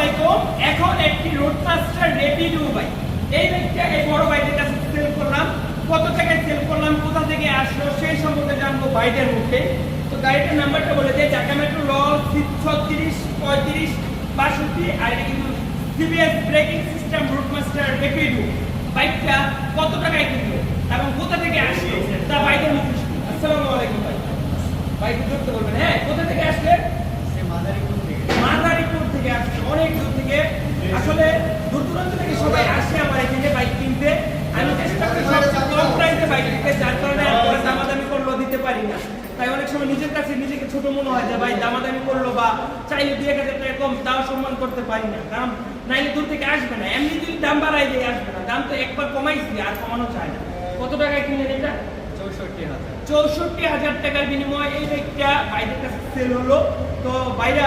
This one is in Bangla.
আলাইকুম। এখন একটি রোডমাস্টার রেপিডো বাইক, এই বাইকটা এই বড় বাইকের কাছে সেল করলাম। কত টাকায় সেল করলাম, কোথা থেকে আসলো সেই সম্পর্কে জানবো বাইকের মুখে। তো গাড়িটার নাম্বারটা বলে দেয়, ঢাকা মেট্রো ল 36 35 62। আর এটা কিন্তু CBS braking system Roadmaster Rapido. বাইকটা কত টাকায় কিনলো এবং কোথা থেকে আসলো তা বাইকের মুখে শুনি। আসসালামু আলাইকুম ভাই। বাইকে ধরতে বলবেন। হ্যাঁ, কোথা থেকে আসলে? মাদারীপুর থেকে আসছে, অনেক দূর থেকে। আসলে দূর দূরান্ত থেকে সবাই আসে আমার এখানে বাইক কিনতে। আমি চেষ্টা করি সবচেয়ে কম প্রাইসে বাইক দিতে, যার কারণে আপনারা দামাদামি করলেও দিতে পারি না। তাই অনেক সময় নিজের কাছে নিজেকে ছোট মনে হয় যে ভাই দামাদামি করলো বা চাইলে 2-1000 টাকা কম তাও সম্মান করতে পারি না, কারণ নাইলে দূর থেকে আসবে না। এমনি যদি দাম বাড়াই দিয়ে আসবে না, দাম তো একবার কমাইছি আর কমানো চায় না। কত টাকায় কিনলেন এটা? 64,000 টাকার বিনিময়ে এই বাইকটা বাইরের কাছে সেল হলো। তো বাইরা